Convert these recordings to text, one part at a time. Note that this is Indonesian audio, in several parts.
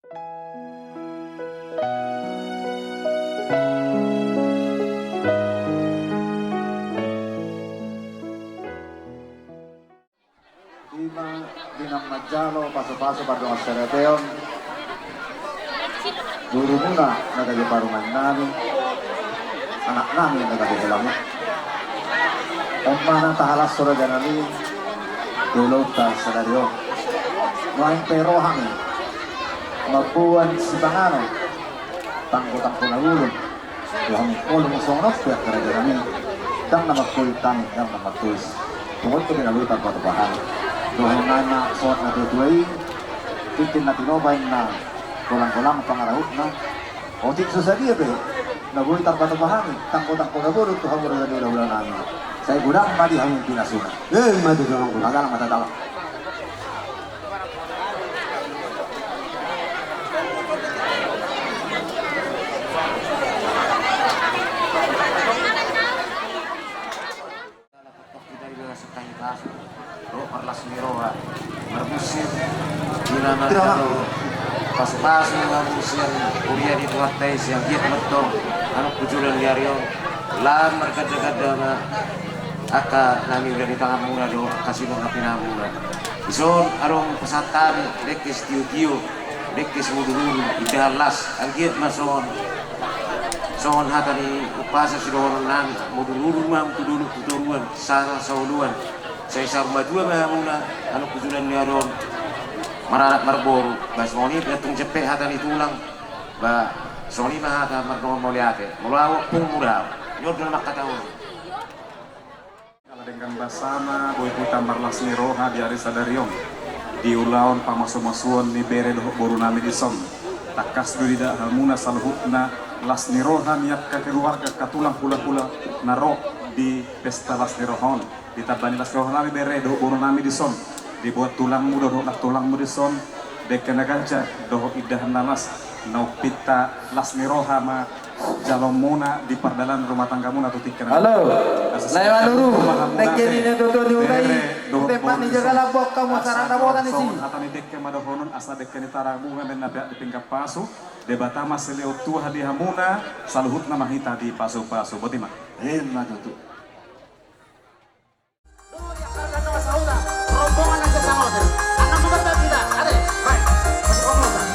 Dinang Majalo, paso-paso pada Serebeon. Guru muna nagagaparungan namin. Anak namin nagagalamit. Umma ng tahalas sura ganalin. Dulaw ta sa daryo. Noaing pero hangin. Magbuwan si Bangano. Tangko-tangko na ulong. Yung ulong songnot, kaya karagyan namin. Dang na magkulitang, dang na magtulis. Tungkol ko dinalutan patapahan. Doon na suot na tutuay, titin na tinobay na kulang-kulang pangarahot na. O tikso sa diya, nagulitan patapahan, tangko-tangko na bulog, tuhang mura na ulang namin. Sa ibudang madi hangin pinasunan. Madugang ko. Magalang matatala. Parlas Miroha bermusim dinamakan pas-pas musim kuliah di Tuat Tais yang giat metong anak pujulan yariong lan merkada-kada na aka nami udah di tangan mula do kasih dong api namula ison arong pesatan dekis tiu-tiu dekis mudurun idalas ang giat mason son hatani upasa sidoron nan mudurun mam tuduruan sana sauluan saya sama dua muna anu kujulan niaron maranak marboru bas moni datung cepet hatan itulang ba soni mah hata marno moliate mulawak pun murah nyodol nak kataun kalau dengan basana boy puta marlas miroha di arisa dariong di ulaon pamasumasuan ni bere doh boru nami di som takas dulida hamuna salhutna las miroha niat ka keluarga katulang pula-pula narok di pesta las mirohon ditabani las miroha nami bere doh boru nami di som dibuat tulangmu doh tulangmu di som dekena ganca doh idah nalas nau pita las miroha ma jalomuna di pardalan rumah tanggamu atau tikan. Halo, lewat dulu. Tekeni na dodo di utai. Tepan ni jaga labok kamu sarana botan di sini. Atani dekke madohonon asa dekeni tarabu ngamen nabi di pingkap pasu. Debatama seleo tua di hamuna saluhutna mahita di pasu-pasu. Botima. Hema tutu. Rombongan aja sama hotel. Anak beberapa tidak. Ada. Baik. Masih komplot.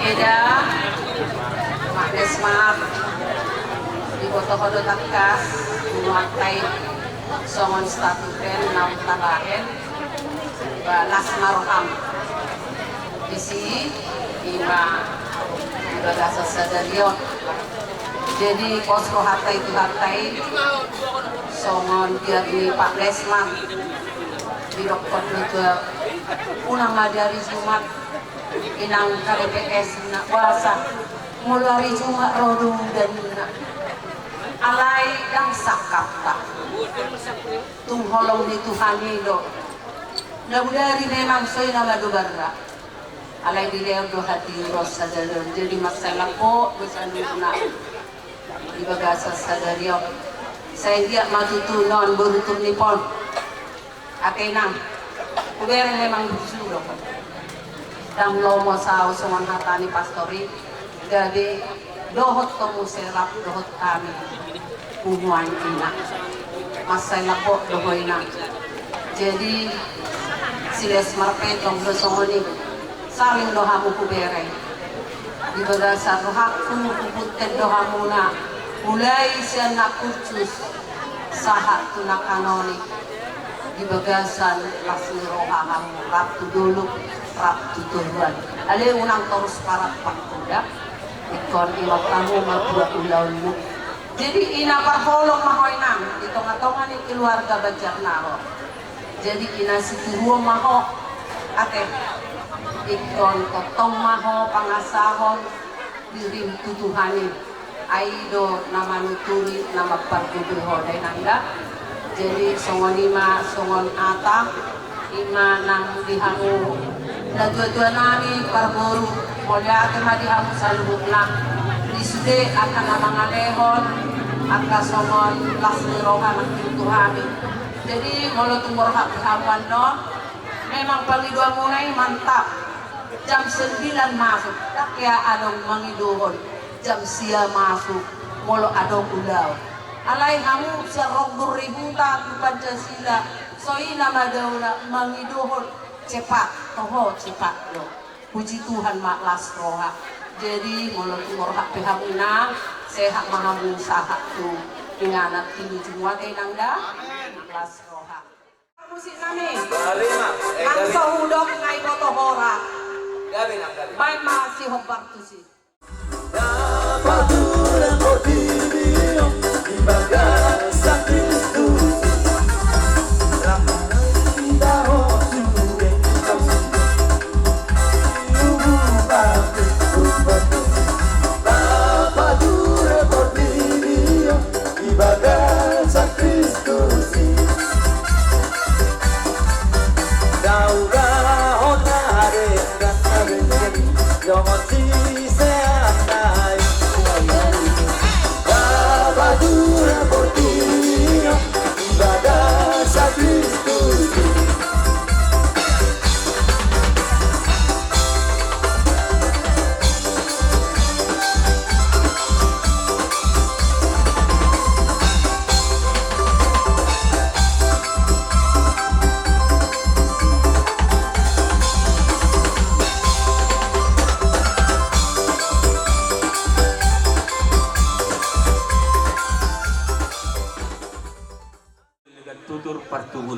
Eda Makdesmar di Boto Hodo Takas Muakai Songon Statuken Naum Tabahen Balas Maroham isi Ima Bagasa Sadarion. Jadi posko hatai itu hatai Songon Giarni Pak Lesman di Dokter Nutua Unang Madari Jumat inang KDPS nak puasa mulai cuma rodung dan alai dan sakapta tung holong di Tuhan itu dari memang soy nama dobarra alai di leo do hati rosa dalon jadi masalah ko besanuna di bagasa sadario saya dia matutu non berutur nipon akenang kubereng memang disuruh dan lomo sao suman hatani pastori jadi dohot kamu serap dohot kami umuan ina masalah kok dohoina jadi siles marpetong dosongoni saling dohamu kubereng di berdasar dohaku kubuten dohamu na mulai siya nakurcus sahat tunakanoni di bagasan lasni rohamu raptu dulu Rap tuturuan. Ale unang terus parat pakkuda. Ikon iwak kamu mabua ulaunmu. Jadi ina parholong mahoy nang di tonga-tonga ni keluarga Bajar Naro. Jadi ina situruo maho ate ikon totong maho pangasahon dirim tutuhani. Aido nama nuturi nama parkuduho day nangda. Jadi songon ima songon ata ima nang dihangu Nagdua-dua nami parboru mulya ke madihamu salubuk na disude akan namang alehon akan somon lasni rohan ang tutuhami jadi molo tumor hapuhamuan no memang pangidua munay mantap jam 9 masuk kaya anong mangiduhon jam sia masuk molo adong ulaw alay hamu sa rogbur ributa ku Pancasila so ina madauna mangiduhon cepat toho cepat lo puji Tuhan maklas roha jadi mulut roha pehamuna sehat mahamu sahat tu inganat tilu jumwa tenangda maklas roha musik nami angso hudok ngai boto hora main masih hobar tu si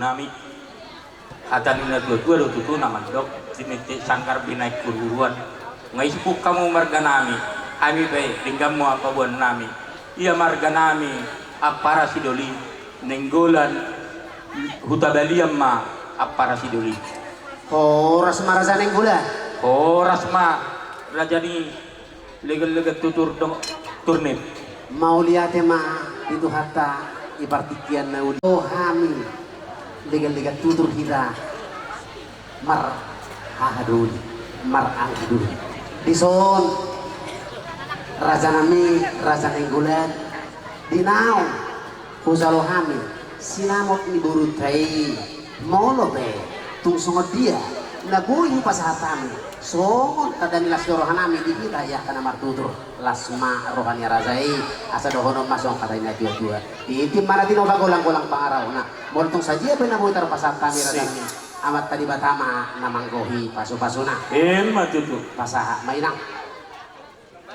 nami atanina dua do tutu naman dok tiniti sangkar binaik kururuan ngaispu kamu marga nami ami bay linggam mo apa buan nami iya marga nami apara sidoli nenggolan hutabaliam ma apara sidoli Horas marasa nenggolan horas ma rajani legal tutur dong turnip mau lihat ma itu hatta ipartikian na uli hami legal tutur kita mar hahadul mar angdul dison raja nami raja nenggulan dinau kusalo hami sinamot ni burutai molo be tung sungot dia naguin pasahatan so kadang las rohanami di kita ya kana martutur lasma rohani razai asa dohono masong kata ina dua di tim mana tino bagolang-golang pangaraw na boltong saja pa na buitar pasahatan ni razai amat tadi batama namanggohi pasu-pasuna matutu pasaha mainang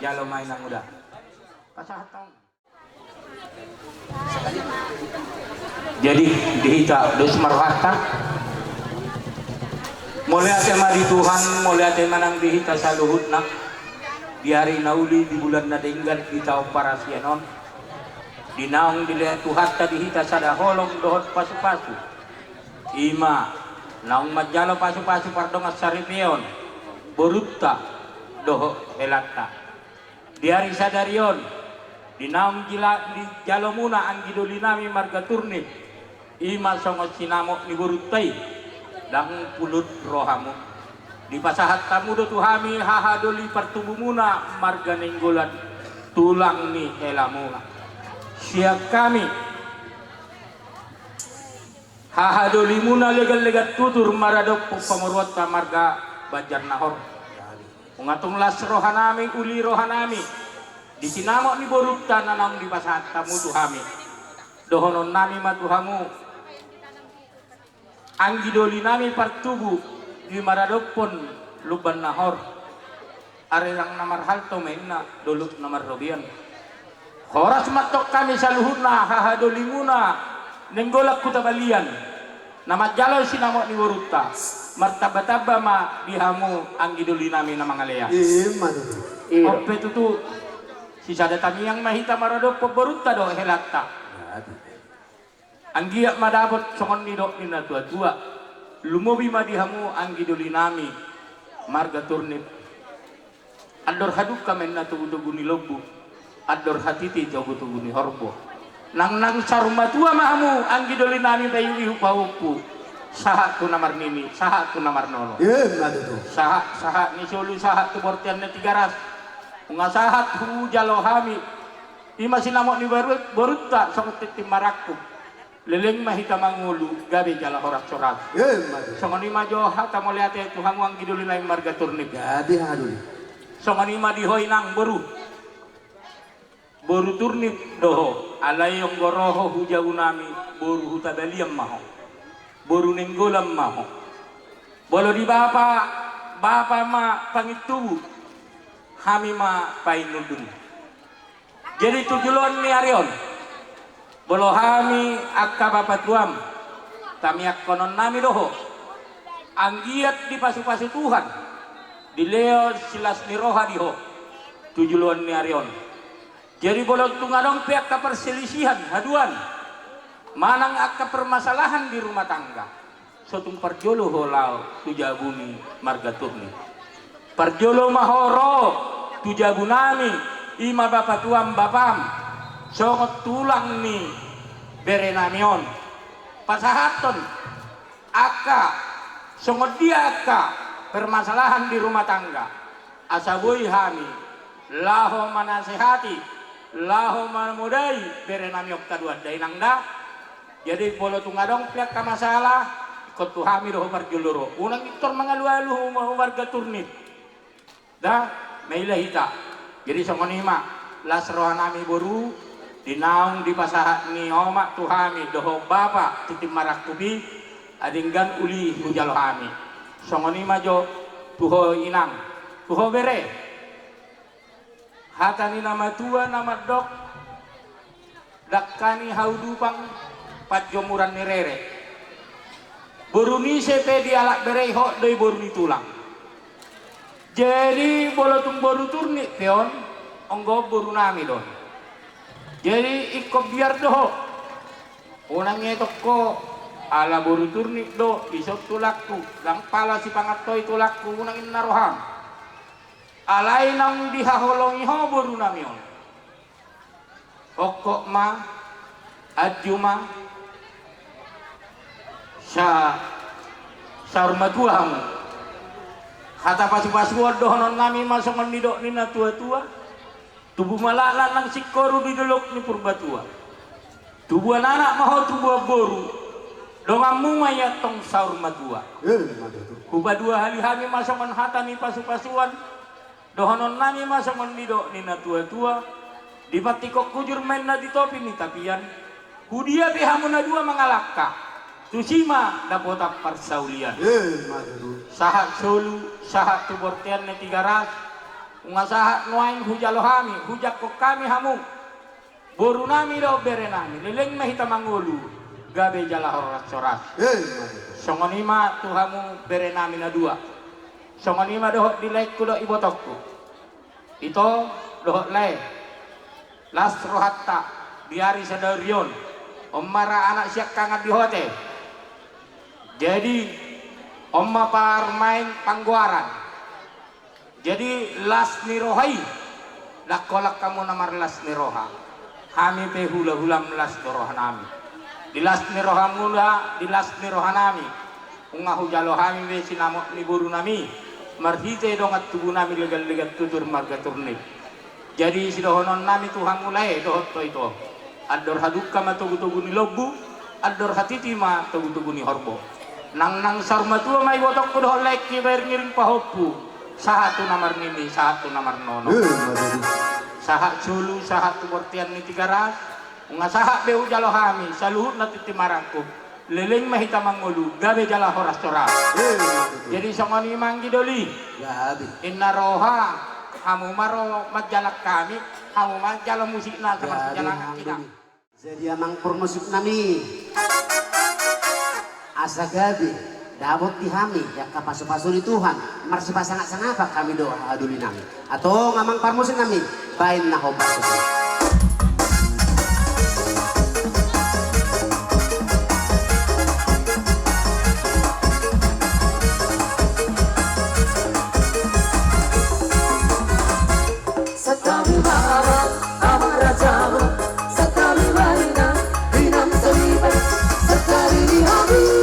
jalo mainang udah pasahatan jadi dihita dos marwata mulai ate mari Tuhan mulai ate manang dihita sa luhut na di hari nauli di bulan na dinggal kita operasyonon dinaong dilihat Tuhan ta dihita sa daholong dohot pasu-pasu ima naong madjalo pasu-pasu pardong asaripion borutta doho elata di hari sadarion dinaong gila di jalo muna ang giduli nami marga turnip ima songot sinamok ni boruttai dang pulut rohamu di pasahat tamu do tuhami hahadoli pertubuh muna marga nenggolan tulang ni helamu siap kami hahadoli muna legal-legal tutur maradok pamurwat ka marga Banjar Nahor ungatung las rohanami uli rohanami di sinamok ni borutta nanang di pasahat tamu tuhami dohonon nami matuhamu anggi doli nami partubu di maradopon luban Nahor arerang namar halto menna doluk namar robian horas matok kami saluhuna hahadoli muna nenggolak kutabalian nama jalo sinamok ni borutta martaba-taba ma dihamu anggi doli nami na mangalea ope tutu sisa datami yang mahita maradopo borutta do helatta anggiak madabot songon nidok nina tua-tua lumobi madihamu anggi doli nami marga turnip ador haduk kamen na tugu-tugu ni lobu ador hatiti jogu-tugu ni horbo nang saruma tua mahamu anggi doli nami bayu ihu paupu saha tu namar nini saha tu namar nolo saha ni solu saha tu bortian na tigaras unga saha tu jalohami ima sinamok ni borutta songot titim marakku leleng mahita mangulu gabe jala horak corak songoni majo hata moliate tu hamuang giduli lain marga turnip jadi haduli songoni ma dihoy nang boru turnip doho alayong goroho hujaunami boru hutabaliam maho boru nenggolam maho bolo di bapa ma pangitubu hami ma painudun jadi tujulon ni arion bolo hami akka bapak tuam tamiak konon nami doho anggiat di pasu-pasu Tuhan di leo silas niroha diho tujuluan ni arion jadi bolo tungadong pihak perselisihan haduan manang akka permasalahan di rumah tangga sotung parjolo holau tujabuni marga turni parjolo mahoro tujabunami ima bapak tuam bapam songot tulang ni berenamion pasahaton akka songot dia akka permasalahan di rumah tangga asabui hami laho manasehati laho manamudai berenamiok kadua dainangda jadi bolo tungadong pihak ka masalah ikut tuhami doho parjuluro unang iktor mangalu-alu warga turnip dah meilahita jadi songonima las rohanami boru dinaung di pasahat ni omak tuhami doho bapa titim marak tubi adinggan uli hujalo hami songoni majo tuho inang tuho bere hatani nama tua nama dok dakkani haudupang patjomuran ni rere boruni sepe di alak bere ho doi boruni tulang jadi bolotung boru turni peon onggo boru nami don jadi ikut biar doh unang ngetok ko ala boru turni do isok tulakku lang pala si pangattoy tulakku unang inaroham alay nang dihaholongi ho boru namion okok ma adjuma sa rumatuamu kata pasu-pasu dohonon nami masongon nidok nina tua-tua tubuh malala nang sikoru di dolok ni purbatua tubuh anak maho tubuh boru dongamu maya tong saur madua kuba dua hali hami masongan hatani pasu-pasuan dohonon nami masongan nido nina tua-tua di patikok kujur main na di topi ni tapian kudia bihamuna dua mengalakka tusima dapota parsaulian sahat solu sahat tubortian ne 300 unga sahat nuain hujalohami hujak kok kami hamu boru nami do bere nami leleng mahita mangulu gabe jala horas soras songonima tuhamu bere nami na dua songonima dohot dilek kudo ibotokku ito dohot le las rohatta diari sadarion omara anak siak kangat di hote jadi omma parmain pangguaran jadi las nirohai lakolak kamu namar las niroha kami pe hula-hula las niroha nami di las niroha mula di las niroha nami unga hujalo kami be sinamot ni buru nami marhite dongat tubuh nami legal-legal tutur marga turni jadi sidohonon nami Tuhan mulai dohot to itu ador hadukka ma tugu-tugu ni lobbu ador hatiti ma tugu-tugu ni horbo nang sarma tua mai botok ko dohot lek ki bayar ngiring pahoppu sahatu namar nini sahatu namar nono sahat sulu sahat tubortian ni 300 unga sahat beu jalo kami saluhut na titimaraku leleng mahita mangulu gabe jala horas coras jadi songoni manggi doli inna roha kamu maro majalak kami kamu majala musik na sama jalan kita jadi amang permusik nami asa gabe dabot di hami ya kapasu-pasu di Tuhan marsi pasangat apa kami doa aduli nami atau ngamang parmusik nami bain na hoba sekali bawa amang rajamu sekali baina binam seribu sekali di hami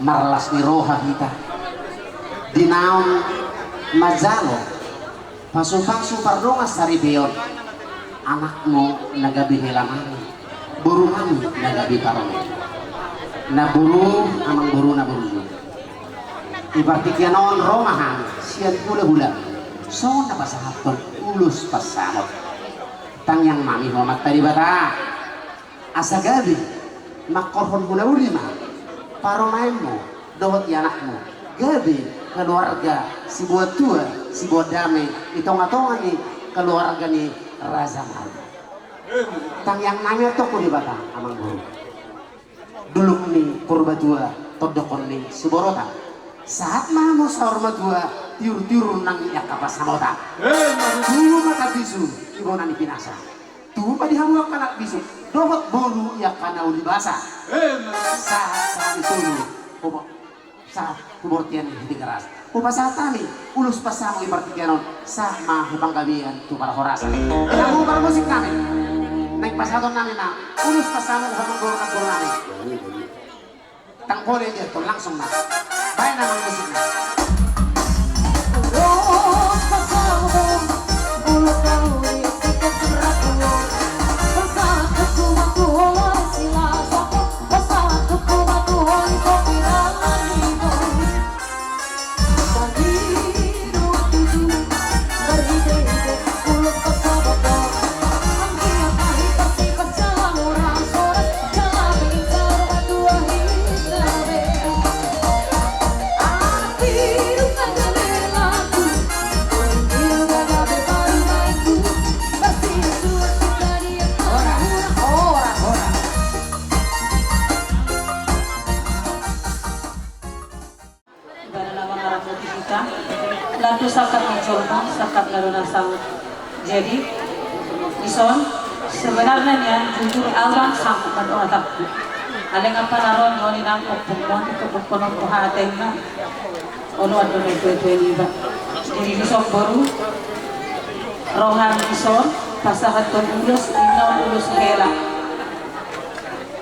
marlas ni roha kita dinaon mazalo pasu-pasu pardongas saribeon anakmu nagabi hilangan buru kami nagabi parong na buru amang buru na buru ibartikya noon romahan siyan hula-hula so napasahaton ulus pasamot tangyang mami homat tadi bata asa gabi makorhon hula-huli ma paromainmu dohot anakmu gabi keluarga si buat tua si buat damai itong-atongan ni keluarga ni Raza Malu tang yang namanya toko di batang amang guru dulu ni purba tua todokon ni si borota saat mamu sahur tua tiur-tiur nang ya kapas samota. Dulu maka bisu ibu nani pinasa. Tuh pa dihamuak kana bisu. Dohot bolu ya kana uli basa. Sa isulu. Opo. Sa kumortian hindi keras. Upa sa tani ulus pasamo ipartikianon sa mahubang gabihan tu para horasa. Kamu para musik kami. Naik pasaton namin na ulus pasamo habang goro namin. Tangkole dia tuh langsung na. Baik nama musik na. Lalu sakat mencoba, sakat lalu nasang. Jadi, ison sebenarnya jujur orang sanggup berdoa takut. Aleng apa naron ngoni nang opumon itu bukonon kuhaten na. Ono ado na tuwe ba. Jadi ison baru rohan ison pasahat ton ulus inaw ulus hela.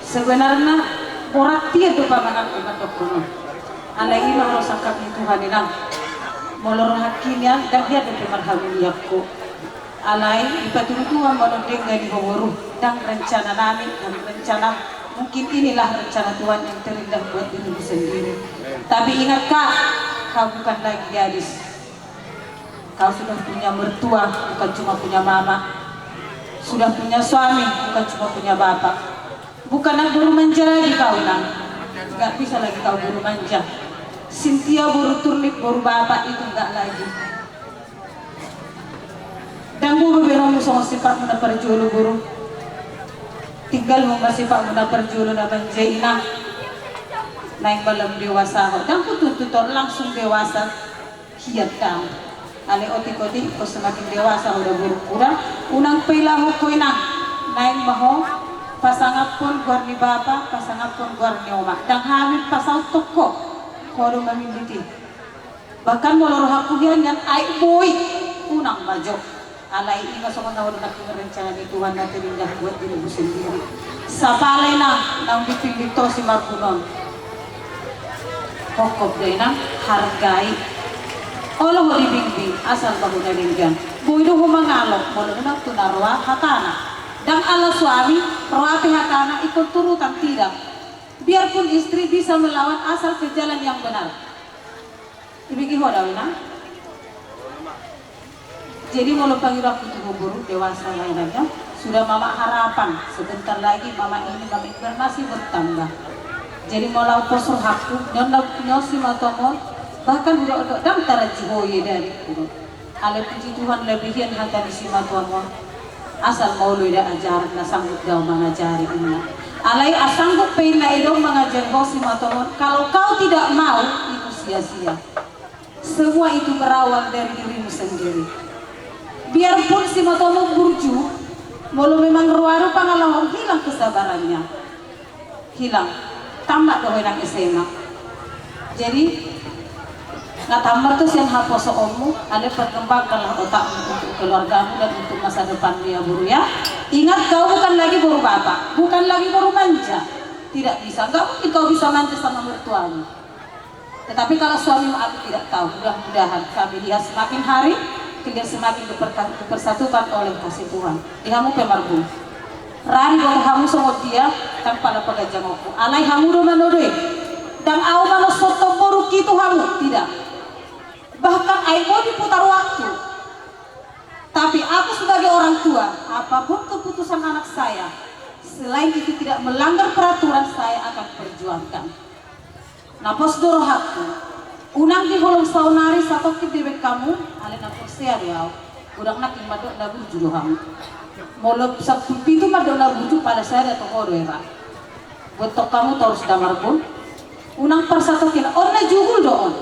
Sebenarnya orang dia tu pamangan umat kono. Aleng ilo ro sakat ni Tuhan inang. Molor hakinian dan dia dari marhamiyakku alai ipatutuan monodeng dari howoru dan rencana nami dan rencana mungkin inilah rencana Tuhan yang terindah buat dirimu sendiri. Tapi ingat kak, kau bukan lagi gadis, kau sudah punya mertua bukan cuma punya mama, sudah punya suami bukan cuma punya bapak, bukan nak buru manja lagi kau nang, nggak bisa lagi kau buru manja. Cynthia baru turnik baru bapak itu enggak lagi. Dan buru beromu sama sifat muna perjulu buru. Tinggal mo masifat muna perjulu na manjaina. Naik balam dewasa ho. Dan ku tututor langsung dewasa. Hiyat dang. Ale otik-otik ko semakin dewasa udah buru kurang. Unang pila mo ko ina. Naik maho. Pasangap pun guar ni bapak, pasangap pun guar ni oma. Dan hamil pasal toko. Koro mamiliti. Bahkan molor hakuhian yang ay boy unang bajo. Alay inga sa mga nakin rencana ni Tuhan na tirindah buat dirimu sendiri. Sa palay na nang dipilito si Marbunon. Kokop day na hargay. Olo ho dibingbing asal bago na ringan. Boy do humangalok molor na tunarwa hatana. Dan ala suami rawapi hatana ikut turutan tidak. Biarpun istri bisa melawan asal ke jalan yang benar. Ibigi ho daw na. Jadi mau panggil aku tuh guru dewasa lainnya. Sudah mama harapan sebentar lagi mama ini masih bertambah. Jadi mau lau posor hakku nyosi matomon bahkan udah dam taraji hoye dari guru. Ale puji Tuhan lebihin hata di simatomon. Asal mau lu ida ajar na sanggup daw mengajari ini. Alai asanggup pena idong mengajar kau si matomon. Kalau kau tidak mau itu sia-sia. Semua itu berawal dari dirimu sendiri. Biarpun si matomon burju, walau memang ruaru pangalawang hilang kesabarannya, hilang. Tambah doa yang SMA. Jadi nggak tambah tuh yang hapus ommu. Ada perkembangkanlah otakmu untuk keluargamu dan untuk masa depan dia buru ya. Ingat kau bukan lagi baru bapak, bukan lagi baru manja. Tidak bisa, nggak mungkin kau bisa manja sama mertuamu. Tetapi kalau suamimu aku tidak tahu, mudah-mudahan kami lihat semakin hari, kalian semakin dipersatukan oleh kasih Tuhan. Ihamu pemarbu. Rari baru hamu sama dia, tanpa ada pegajangku. Alai hamu do manodoi. Dan au mana soto boru kitu hamu, tidak. Bahkan aibo diputar waktu. Tapi aku sebagai orang tua, apapun keputusan anak saya, selain itu tidak melanggar peraturan, saya akan perjuangkan. Napos doro hakku, unang di holong saunari satok bebek kamu, ale napos siar ya, udah nak imadok na buju doang. Molop sa pintu madok na buju pada saya atau horo ya. Betok kamu terus damar pun, unang persatokin, on na jugul doon.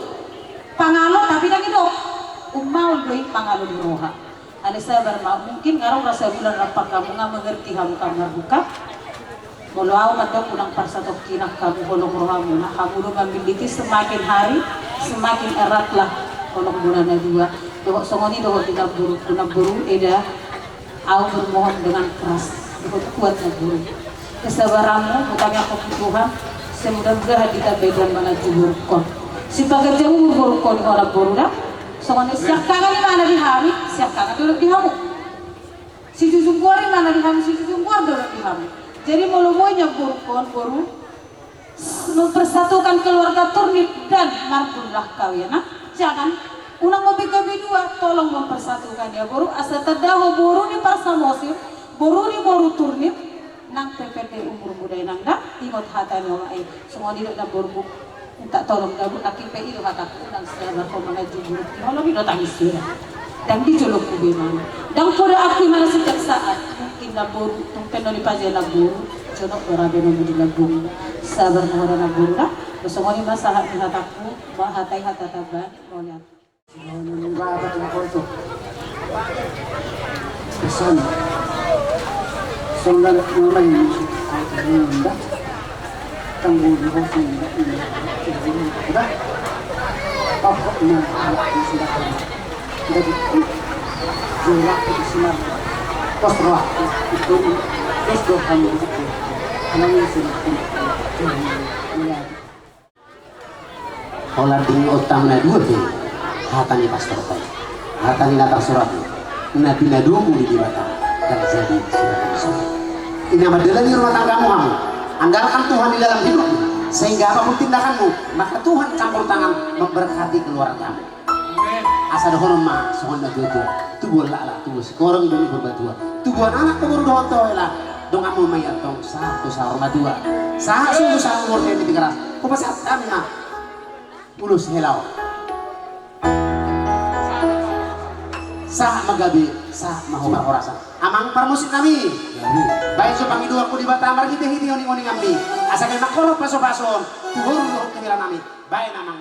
Pangalo tapi lagi dok. naul doi pangalo di roha. Ada sabar mungkin ngarong rasa bulan apa kamu nggak mengerti kamu kamar buka. Kalau aku mandok ulang parsatok kinak kamu kolong rohamu. Nah kamu udah ngambil diti semakin hari semakin eratlah kolong bulan dua. Dohok songoni dohok tidak buru eda. Aku bermohon dengan keras. Dohok kuat na buru. Kesabaranmu utangnya kebutuhan. Semudah-mudahan kita beda mana juburkon. Si pekerja burkon orang buru dah. Soalnya siap kangen di mana dihami, siap kangen dulu dihamu. Si cucu kuari mana dihami, si cucu kuari dulu dihamu. Jadi mulai burkon baru mempersatukan keluarga Turnip dan Marpunlah kau ya nak. Jangan ulang mobil kami dua, tolong mempersatukan ya baru asal terdahu baru di Parsamosir, baru di baru Turnip, nang PPT umur muda nang dah, ingat hati nolai. Semua di dalam baru minta tolong gabut akhir PI itu kataku dan setelah berkomentar jujur kalau tidak tangis sudah dan dijolok ku bimana dan pada aku mana setiap saat mungkin labur tumpen dari pajak labur jonok berabe nomu di labur sabar mengorak labur dah bersama ini masa hati hataku hatai hata taban melihat Menunggabat labor itu pesan sundan mulai ay indah tanggung di hosi sudah pokoknya alatnya sudah jadi jelas itu sinar pos roh itu terus doa itu anaknya sudah mulai olah di utang na dua tuh hatani pastor tay hatani natang surat nabi nadumu di batang dan jadi surat ini adalah di rumah tanggamu kamu anggarkan Tuhan di dalam hidupmu sehingga apapun tindakanmu maka Tuhan campur tangan memberkati keluargamu asa dohon ma sohon na jojo tubuh lala tubuh sekorang demi berbatua tubuh anak keburu dohon toela dong amu may atong satu sa rumah dua sa sungguh sa umur yang dikeras kupasat kami na ulus helaw sa magabi sa mahumar orasa amang parmusik kami baik so pangidu aku di Batamar kita hiti oning-oning kami asa kami makolot paso-pason tuhur luhut kemilan kami baik namang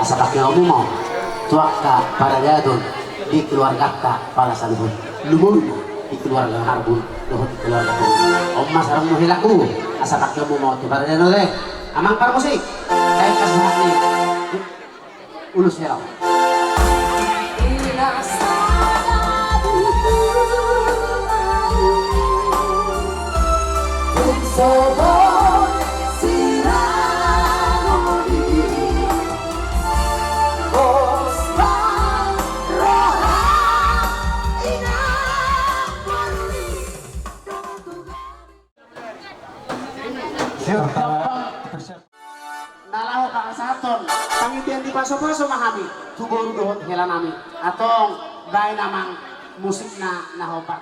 asa kakek kamu mau tuaka pada jadun di keluarga tak pala salbun lumur di keluarga harbun dohot keluarga tu omma sarang muhilaku asa kakek kamu mau tuh pada jadun deh amang par musik kayak kasih ni ulus ya nalahu kang saton pangitian di paso-paso mahami tubur dohot helan nami atong bae namang musik na nahopat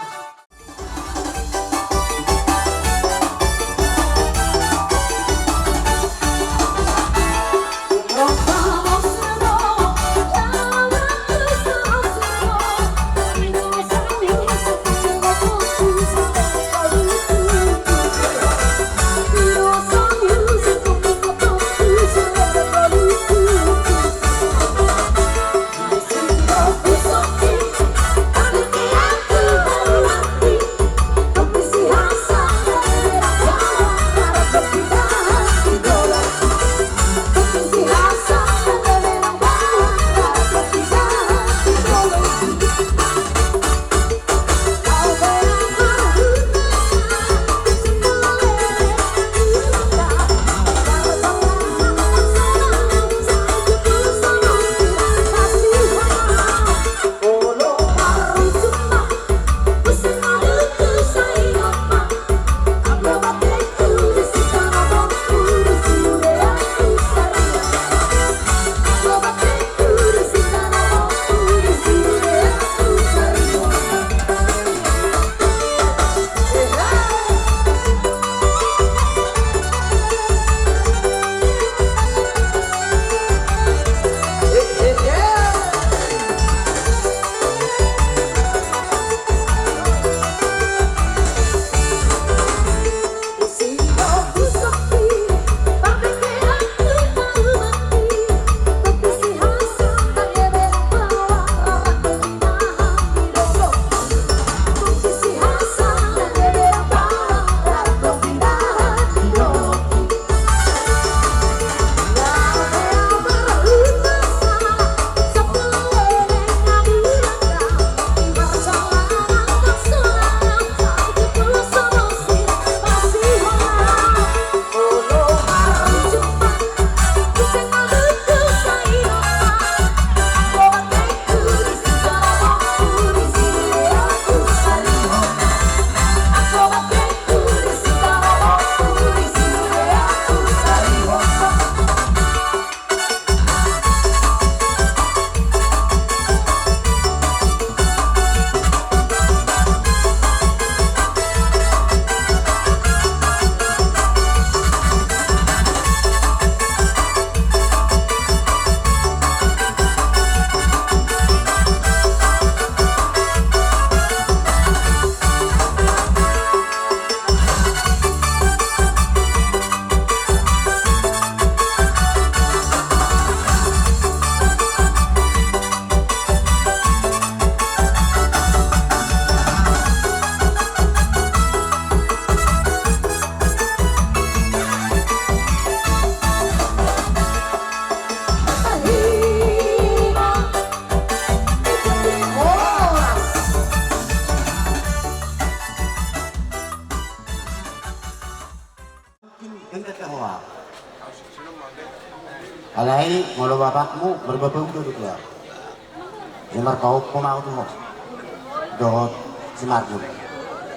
Alai molo bapakmu berbabau dulu dia. Semar kau mau tuh. Dot semar pun.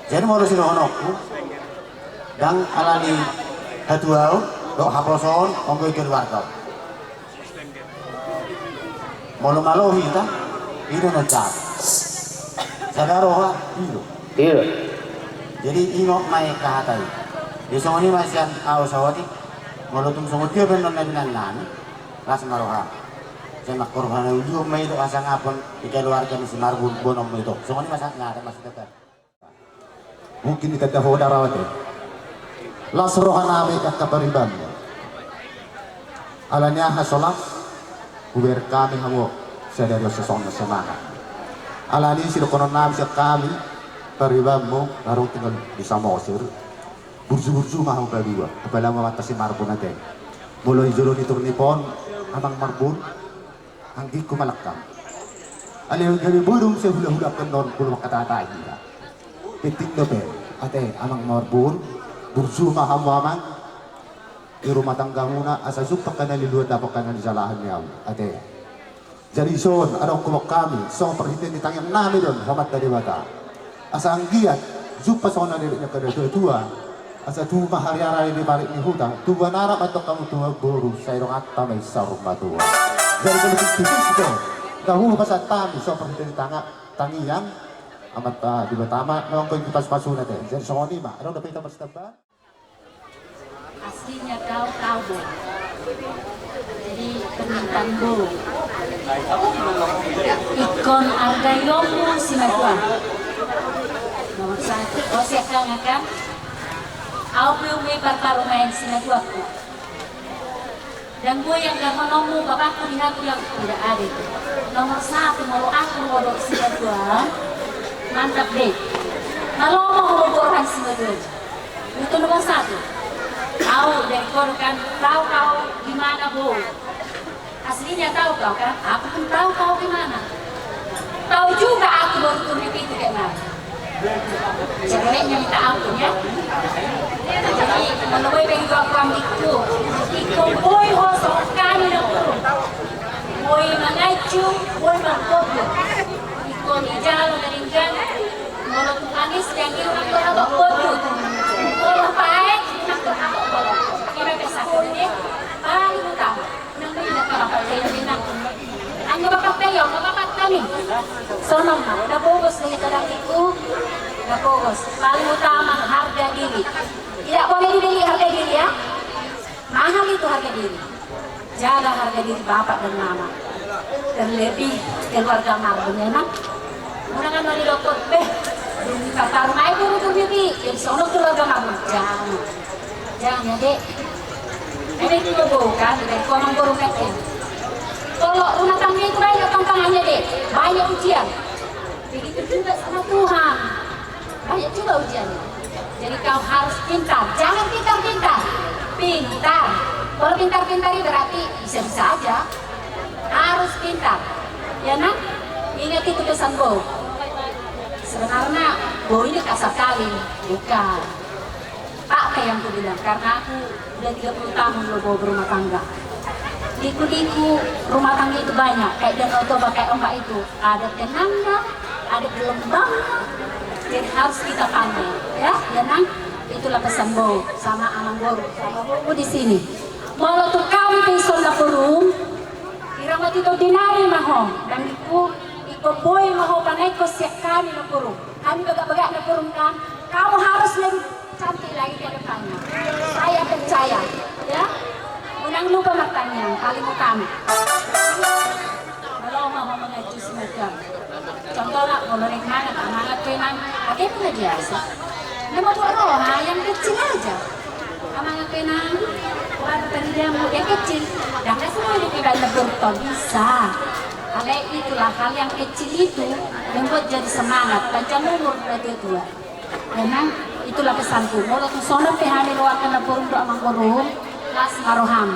Jadi molo sino onokku. Dan alani hatuau dok haposon onggo ikan warga. Molo malo kita itu nacar. Sadaroha itu. Iya. Jadi ingok mai kahatai. Di sini masih au sawati. Molo tung sungut dia benar nabinan Las maroha. Saya mak korban uju mai itu asang apon di keluarga ni sinar bonom itu. Sungguh ini masak nggak ada masih dekat. Mungkin kita dah hoda rawat ya. Las rohana ame kakabariban. Alanya hasolas uber kami hawo sadari sesong semangat. Alani sila konon nabi sa kami pariban mo larong tinggal di Samosir. Burju-burju mahu berdua. Apabila mematasi marbun natin. Mulai jolo ni turnipon amang marbun anggi ko malakam. Aliw gali burung sa hula-hula kanon pulo makatatay nila. Piting na pe ate amang marbun burju mahamamang di rumah tangga muna asa supak ka naliluan dapat ka nanisalahan niya ate. Jadi son anong kumok kami so perhitin di tangyang namin doon hamat dari mata. Asa anggiat zupa sa naliluan niya kada tua asa tuwa hari-hari di balik ni huta tuwa narap atau kamu tuwa guru sa irong atta may sarong matua. Jadi kalau tipis itu dahulu pas tami so perhitin di tangiang amat di batama nong ko pas-pasu natin. Jadi so ni ma ano dapat kita basta aslinya tahu bu, jadi permintaan bu ikon harga yomu sinagwa nomor 1 o siya kang akan au belum may barbarumain sinagwa ko dan bu yang gak menomu bapakku lihatku yang tidak ada nomor 1 mau aku ngolok sinagwa mantap deh kalau mau ngolok sinagwa itu nomor 1. Tahu dari kau kan tahu kau gimana bu aslinya tahu kau kan aku pun tahu kau gimana tahu juga aku baru turun itu kayak mana ceweknya minta ampun ya jadi menemui bengkel aku ambilku ikut boy hosong kami dulu boy mengacu boy mengkobo ikut di jalan dari kan mulut manis yang itu aku tak bodoh kalau baik kira bisa ini paling utama nang tidak dapat keinginan ang bapak tayo bapak kami sono na bogos na itarang itu na bogos paling utama harga diri tidak boleh dibeli harga diri ya mahal itu harga diri jaga harga diri bapak dan mama terlebih keluarga marbunnya nak mudah-mudahan dari dokter kata rumah itu untuk bibi jadi sono keluarga marbun jangan ya dek ini itu bukan dari komang burung kecil kalau rumah tangga itu banyak tantangannya dek banyak ujian begitu juga sama Tuhan banyak juga ujiannya jadi kau harus pintar jangan pintar kalau pintar berarti bisa-bisa aja harus pintar ya nak ingat itu pesan Bo sebenarnya Bo ini kasar kali bukan Pak kayak yang aku bilang, karena aku udah 30 tahun lo bawa berumah tangga. Diku-diku rumah tangga itu banyak, kayak Danau Toba, kayak ombak itu. Ada tenangnya, ada gelombangnya, jadi harus kita pandai. Ya, tenang, itulah pesan Bo sama Amang Boru, sama Boru di sini. Mau tuh kami pisau na burung, kira itu dinari maho, dan ikut boy maho panai ko siap kami na burung. Kami bagak-bagak na burung kan, kamu harus lebih cantik lagi ke depannya. Saya percaya, ya. Menang lupa matanya, paling utama. Kalau mau mengacu semacam, contohnya kalau dari mana, amangat penang, ada pun biasa. Nama tuan roh, yang kecil aja. Amangat penang, bukan tadi dia mau yang kecil. Dan semua ini tidak berton bisa. Karena itulah hal yang kecil itu membuat jadi semangat. Panjang umur berarti tua. Memang itulah pesanku. Mulai sono pehani ruakan lapurun do amang korum las maroham.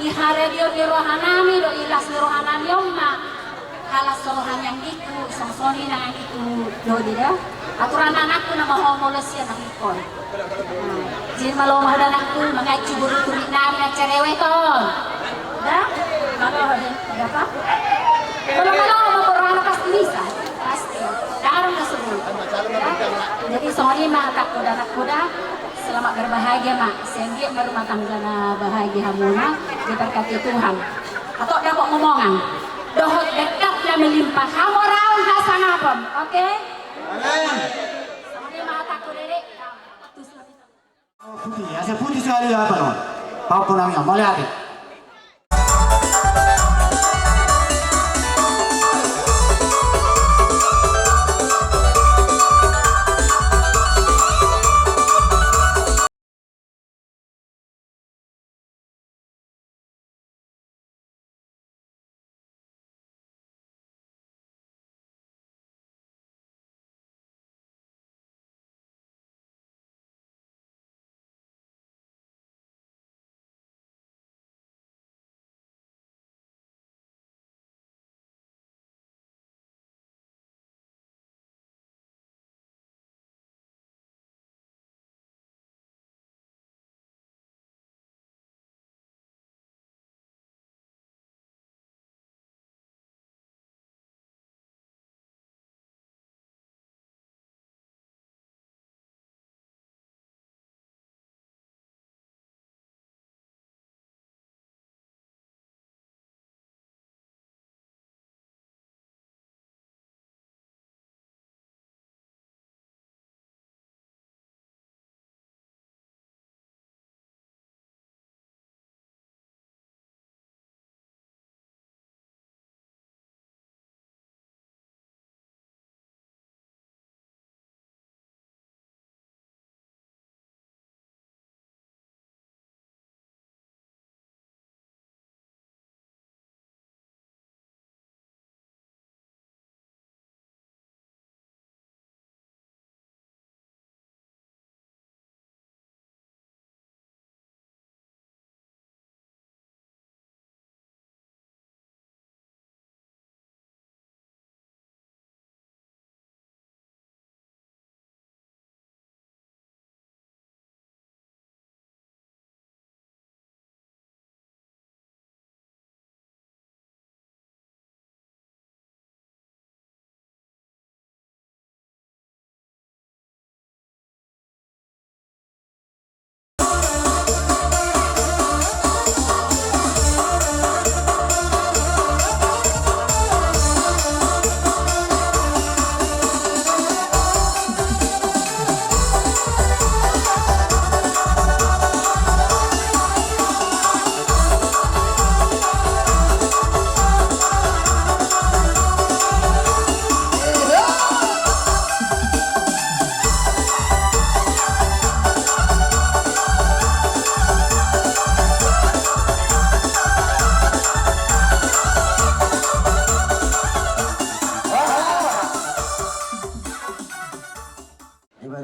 Ihare dio di rohanami do ilas di rohanami omma. Halas rohan yang itu songsoni nang itu do dia. Aturan anakku nama homolesnya nang ikon. Jadi malu mahal anakku mengacu buru turik nami cerewe ton. Dan Kalau berapa? Kalau maporana pasti bisa, pasti. Darang na semua. Jadi soalnya mak tak kuda selamat berbahagia mak. Sehingga berumah tangga na bahagia hamuna diberkati Tuhan. Atau dapat ngomongan. Dohot dekat dan melimpah. Kamu raun hasang apem, oke? Soalnya mak tak kuda dek. Putih, ya putih sekali apa non? Apa namanya? Mau lihat?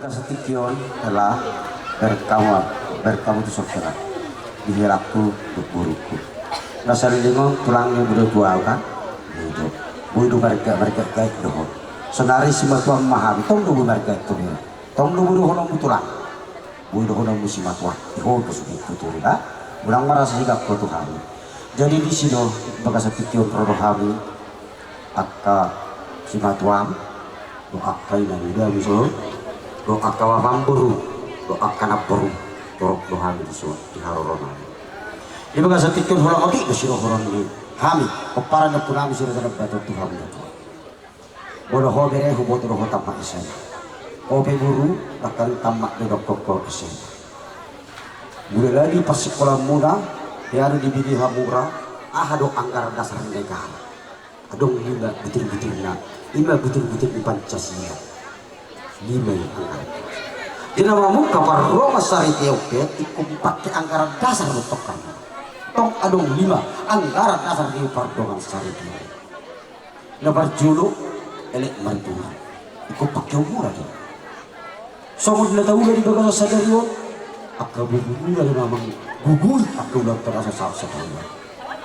Setikyon telah berkamu di sokera dihilakku buruku rasa lingo tulangnya udah dua kan itu budu mereka kayak doh senari si matuang mahal tong dubu mereka itu nih tong dubu honong tulang budu honong musim matuang ihol pesugi tutur dah ulang merasa hingga kau Tuhan jadi di sini bekas setikyon rohani akka si matuang doa kaina udah misal doa kawamam buru doa kana buru torok doa itu di harorona ini baga satikun holang odi besiro horon ini kami kepara na punami sira sana batu Tuhan itu bodoh hobere huboto roh tamak isen obe buru akan tamak dodok kokor isen mulai lagi pas sekolah muda yang dibidi hamura ahado anggar dasar mereka adong lima betul-betul di Pancasila lima anggaran. Dinamamu kabar Roma Sari Teoke ikut pakai anggaran dasar untuk kamu. Tong adong 5 anggaran dasar di Pardongan Sari Teoke. Lebar julu elek mantua ikut pakai umur aja. Somod na tahu dari bagas sadario akka bubulu na namang gugul akka ulang terasa sa tayo.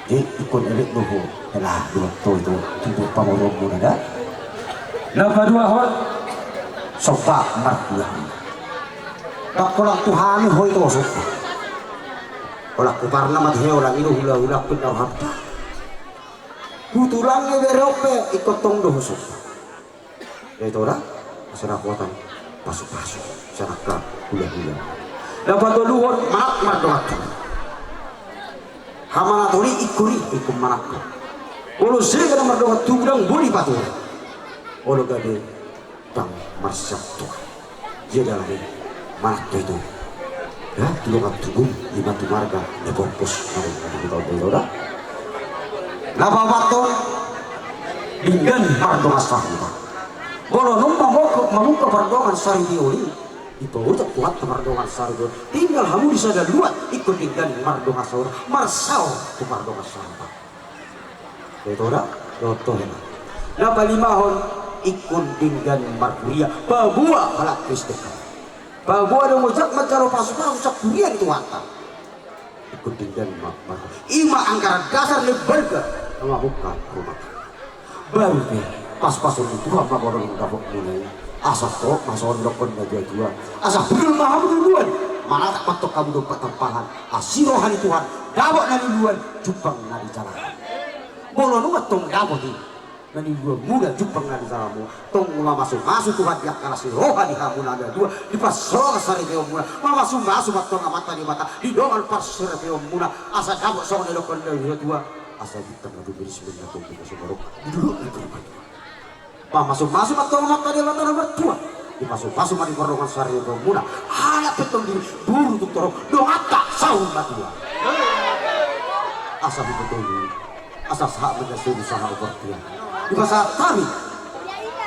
Ikut elek doho telah dua itu untuk pamorong muna dah. Lebar dua hot sopak markulah tak kurang Tuhan hoi to sok olah kubarna mat heo lang inu hula pun harta Hutulangnya berope ikut tong dohusuk. Itu orang masyarakat kuatan pasuk-pasuk masyarakat gula-gula. Dapat luhur manak mardoat. Hamana tori ikuri ikum manak. Ulu sih kena mardoat tulang budi patur. Ulu gade tang marsyak tuh. Jadi lagi manak itu. Ya, tulungan tubuh di batu marga di kompos hari kita tahu dah. Lapa waktu dengan mardoat sahita. Kalau numpang membuka pardongan sari dioli, itu udah kuat pardongan sari dioli. Tinggal kamu bisa ada luat ikut dengan pardongan sahur, marsau ke pardongan sahur. Itu udah, contohnya. Napa 5 tahun ikut dengan markuria, bawa halak Kristen. Bawa dong ujak mencari pasukan ujak kuria itu hantar. Ikut dengan markuria. Ima anggaran dasar lebarga, nama bukan rumah. Baru deh. Pas-pasun itu apa orang dapat mulai asal kok masuk dokon bagi Tuhan asal betul maha duluan mana tak patok kamu dapat tempahan asirohan Tuhan dapat nari duluan jupang nari jalan bolo nungat tong dapat ini nari dua muda jupang nari jalanmu tong masuk Tuhan yang kalah sirohan di kamu nada dua di pas soal sari keom muna masuk tong amata di mata di dongan pas sari keom muna asal dapat soal dokon bagi Tuhan asal kita ngadu bismillah tong kita sebarok duduk itu masuk atau mata dia mata nomor 2 masuk mari korongan sari itu muna halak betul di buru tuh torok dong atak saung matua asal betul asal sahak menjadi usaha opertia di masa kami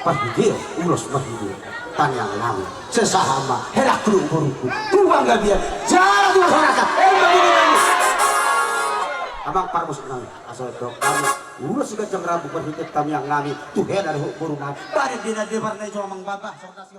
pergi ulos pergi tanyang nami sesahama helak kerung buruku tuang gak dia jalan tuh rasa abang parmus nami asal itu kami udah sudah jam rabu berhidup kami yang nami tuh dari burung nami bari dia warna cuma mengbabah sortasi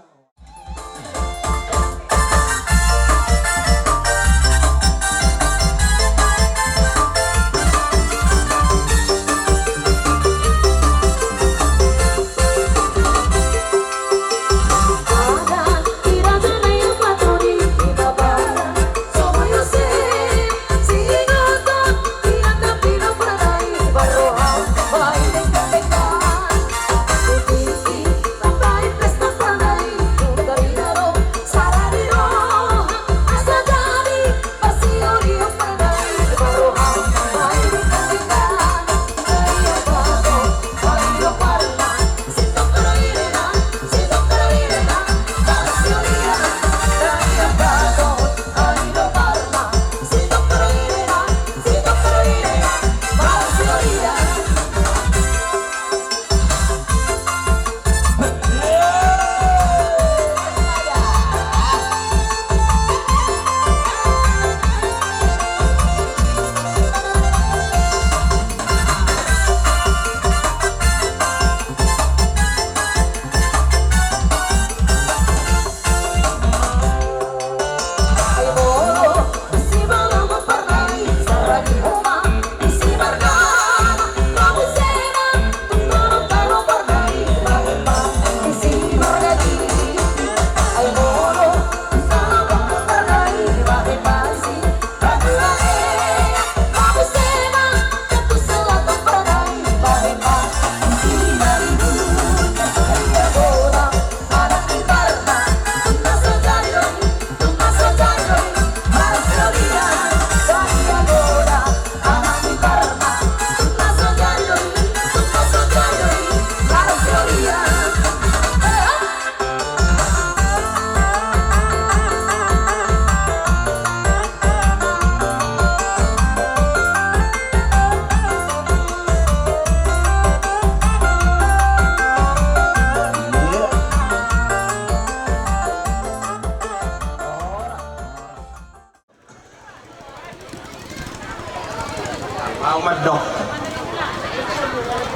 mau medok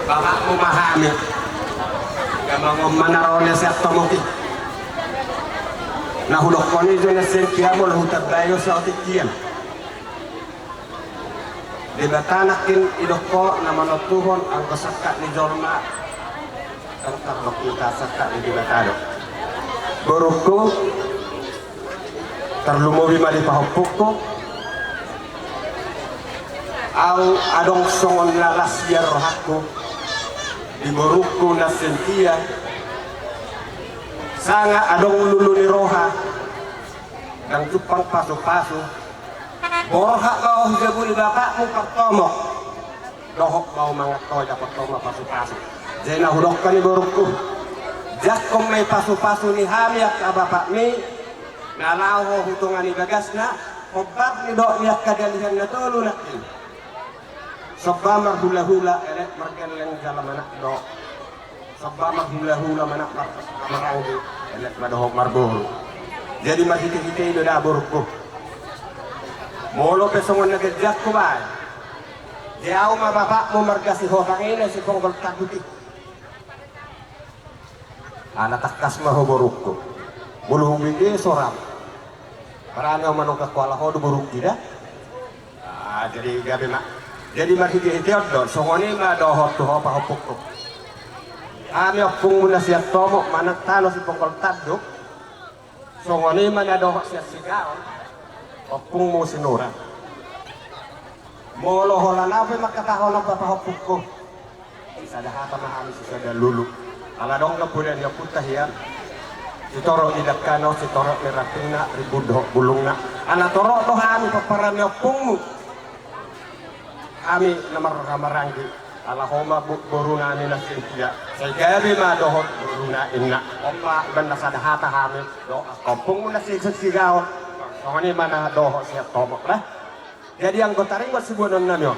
bapak memahami gak mau menarone siapa mungkin nah hulok koni jone senkia mo hutat bayo sa otikian di batanakin idoko nama notuhon ang kasaka ni jorna serta kita saka di batado boruko terlumobi mali pahopoko au adong songon lalas biar rohaku di boruku na sentia sanga adong lulu ni roha dan cupang pasu-pasu borha kau hijabuli bapakmu pertomok dohok mau mangat dapat toma pasu-pasu jena hudokkan ni boruku jakom may pasu-pasu ni hamiak ka bapak mi nalaw hutungan ni bagas na hobab ni dok niyak kadalihan na tolu natin sabba marhula-hula elek margeleng jalan anak dok sabba marhula-hula manak maranggi elek madohok marburu jadi mahiti-hiti itu dah burukku molo pesongon na gejak ko ba jauh ma bapakmu margasi hotang ini si ponggol takuti anak takas maho burukku bulu humindi soram parana manok kuala hodu buruk tidak jadi gabe mak jadi mahiti-hiti odon songoni ma dohot tuh apa hopukku ami opung muna siap tomok manak tano si ponggol taduk songoni ma dohot siap sigaon opung mo sinura molo holan apa makatahon apa hopukku isa dahata mahami sisa lulu ala dong kemudian ya putah ya sitoro idak kano sitoro meratingna ribudoh bulungna ana toro doh ami paparan ya opungmu ami nomor kamaranggi ala homa boruna ni nasin ya saya gabi ma dohot boruna inna omma banda sadahata hami do kopung mo nasin sigao ini mana dohot siap tomok lah jadi yang gotaring buat sebuah namanya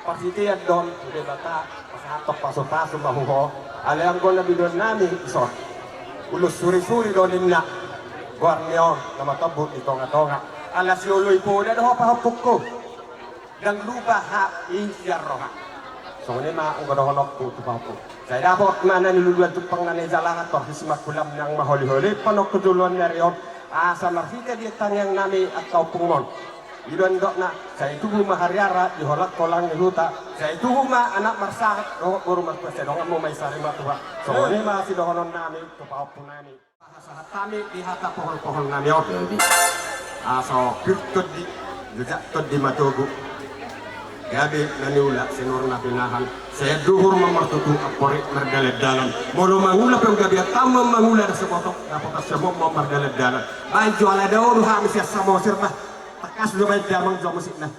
pasti ya don udah bata pasatok pasu-pasu mahuho ala yang gona bidon nami isor ulus suri-suri doninna guarnio nama tebut di tonga-tonga ala si ului po udah dohot pahopukku dan lupa hak isyar roha so ini mah ungkod honok po tupapuk saya dapat mana niluluan tupang nanay jalangan toh disimak kulam yang maholi-holi panok keduluan narion asa marfita dia tanyang nami atau pungmon idon dok na saya itu rumah hariara di holak kolang di huta saya itu rumah anak marsahat doh baru marpesa dong mau mai sari matua so ini masih dohonon nami tupau punani sahat kami di hata pohon-pohon nami oke aso kirtud di jejak tud di matogu gabi naniula sinur na pinahan saya duhur mamartutu aporik margalet dalan molo mangula pe gabi tamam mangula sa botok dapat semua mau margalet dalan baju ala dawo ha misya samo sirta takas do may damang jo musik na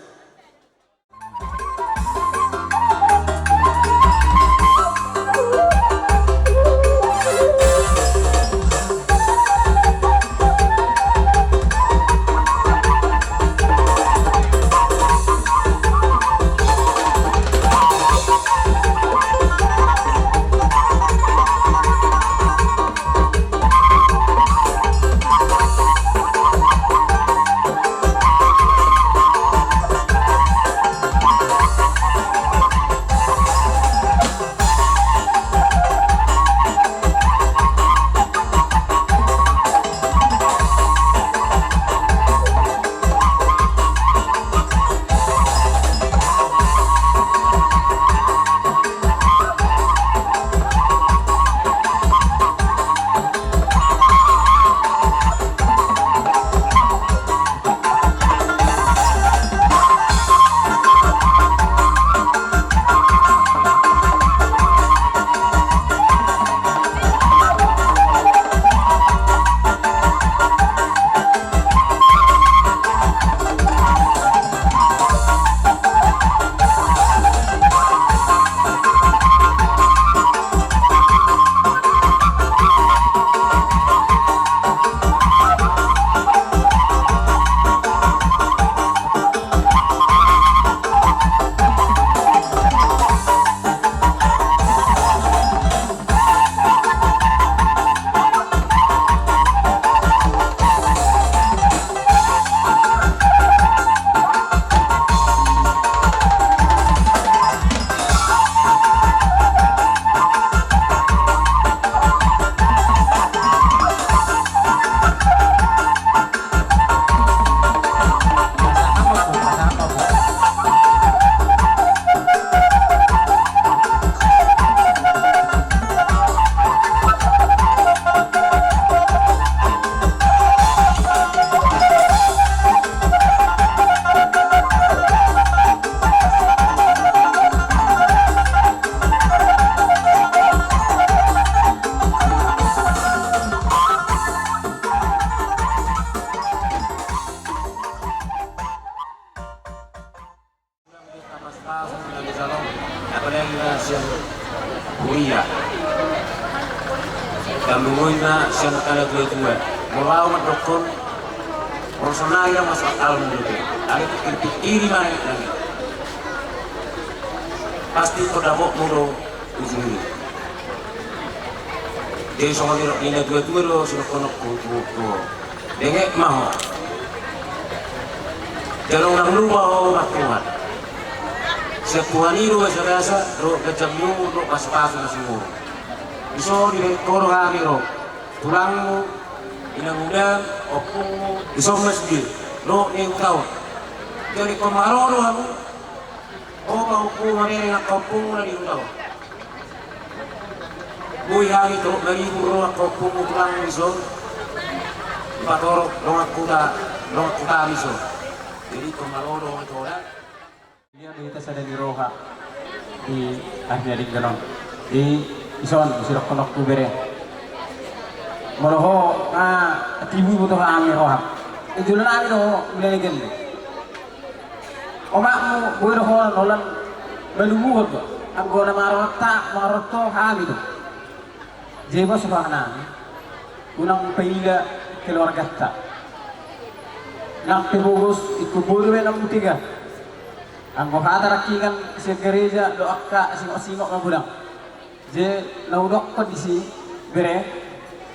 Talungoy na siya nakalaguay-guay. Mulaw madokon, personal yang masuk akal menurut dia. Ada kiri mana lagi? Pasti kodabok mulu ujung ini. Jadi soal ini dua-dua lo sudah kono kutu. Dengek maho. Jangan orang lupa makuat. Sepuhan itu biasa ro kecamyu ro pas-pas na semua. Iso di koro kami ro. Tulangmu, inang udang, opungmu, iso masjid. Ro yang tahu. Jadi komarono aku. Oh kau ku mana nak opung na di tahu. Buy hari tu dari ro opung tulang iso. Patoro ro kuda iso. Jadi komarono itu orang. Dia kita sada di roha di ahnya di ganon di ison sirok konok kubere moroho tibu butuh ami roha ijulan ami roho mulai gende omakmu boy roho nolan balubu hoto anggona maroto ami tu jebo subhana unang paila keluarga ta nak tibugus ikuburu enam tiga anggo hata rakikan si gereja doaka singok-singok magulang je naudok ko di si bere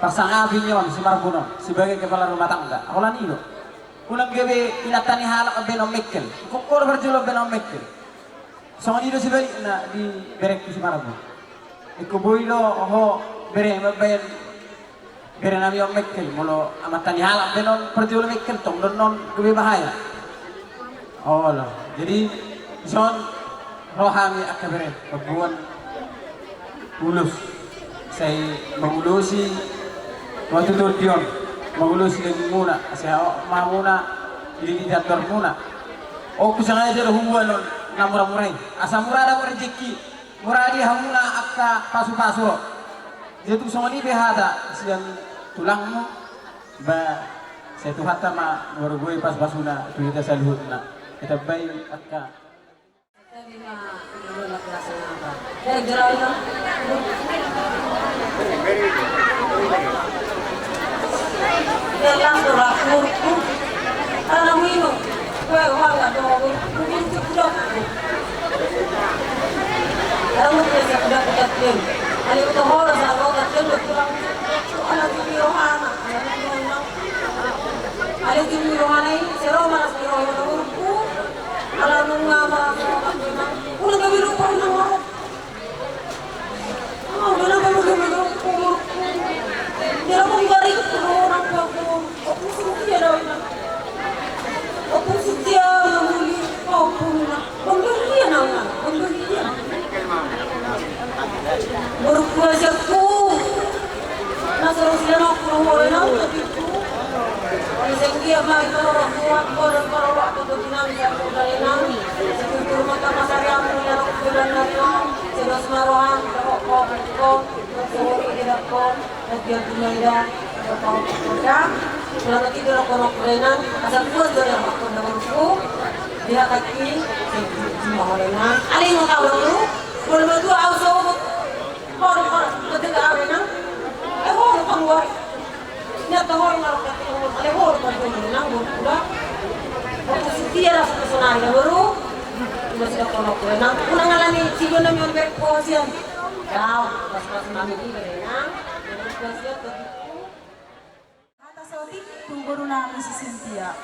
pasangan binyon si Marbuno sebagai kepala rumah tangga akolan ilo ulang gebe inatani halak benom mekkel kokor berjulo benom mekkel songon ilo si bari na di bere si Marbuno ikuboilo ho bere mabayan bere nami om mekkel mulo amatani halak benom berjulo mekkel tong non gebe bahaya oh lo jadi John rohani akabere pagbuwan ulus say mangulusi matutur diyon mangulusi lagi muna saya mamuna dilidator muna o kusanga jero humuan namura-murai asa murada mo rezeki muradi hamuna akka pasu-pasu jetu songoni behada siang tulangmu ba saya tuhata ma warugoi pas-pasuna tuita saluhutna kita bayi akka Guru namin si Cynthia.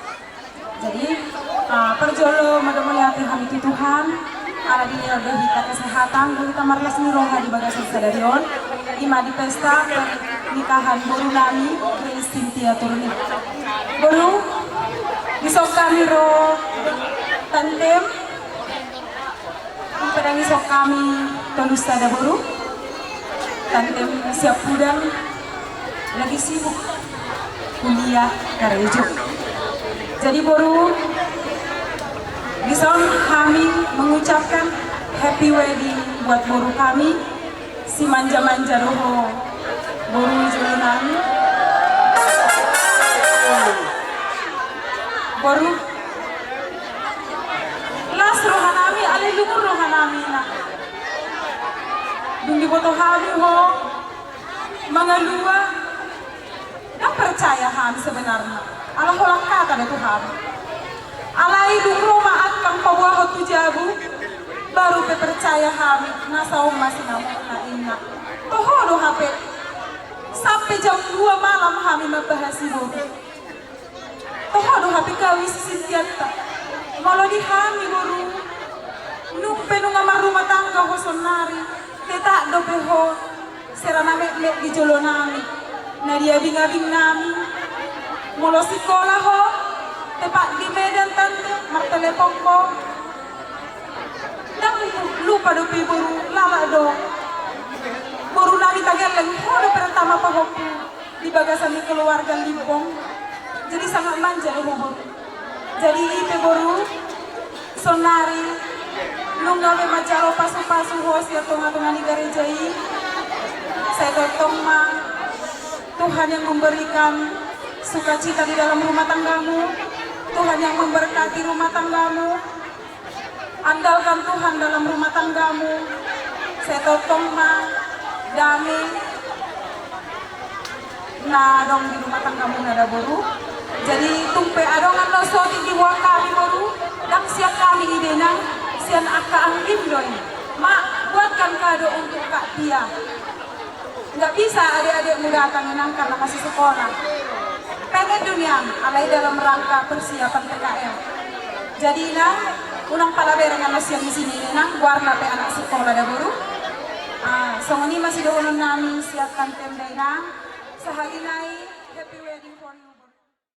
Jadi perjolo madamulati kami ti Tuhan ala dinilagahita kesehatan kita marlas ni roha di Bagasan Sadarion ima di pesta pernikahan guru nami Grace Cynthia Turni. Guru isok kami ro tandem pedang isok kami tulus sada guru tandem siap udang lagi sibuk kuliah Karejo. Jadi baru bisa kami mengucapkan happy wedding buat baru kami si manja-manja roho baru julunan baru las rohanami ale lukur rohanami na dungi boto kami ho mga luwa percaya kami sebenarnya. Allah holang kata deh Tuhan. Alai dung romaat kang pabuahot tujabu, baru percaya kami nasaum masih namun na inna. Tohodo HP. Sampai jam 2 malam kami membahas ibu. Tohodo HP kami sisitianta. Malah di kami baru. Numpe nung amar rumah tangga ho sonari. Tetak do peho. Serana mek di jolo nami. Nadia bing-abing nami. Molo sekolah ho. Tepak di Medan tante. Martelepon ko. Dan lupa do pe baru. Lama do. Baru nami tagal lagi. Hodo pertama pagoku. Di bagasan di keluarga Limpong. Jadi sangat manja do baru. Jadi ipe baru. Sonari. Nunggawe majaro pasu-pasu hos ya tengah-tengah di garejai. Saya gotong ma Tuhan yang memberikan sukacita di dalam rumah tanggamu. Tuhan yang memberkati rumah tanggamu. Andalkan Tuhan dalam rumah tanggamu. Saya gotong ma damai na dong di rumah tanggamu nada boru. Jadi tumpe adongan lo soti di buah kami boru. Dan siap kami idenang. Sian akka ang indoi, mak buatkan kado untuk Kak Tia. Nggak bisa adik-adikmu datang enang karena masih sekolah. Pengen dunia, alai dalam rangka persiapan PKM. Jadi nang, unang palaber dengan siang di sini nang warna pe anak sekolah dah baru. Song ini masih doon namin siapkan tenda nang. Sahagi nai, happy wedding.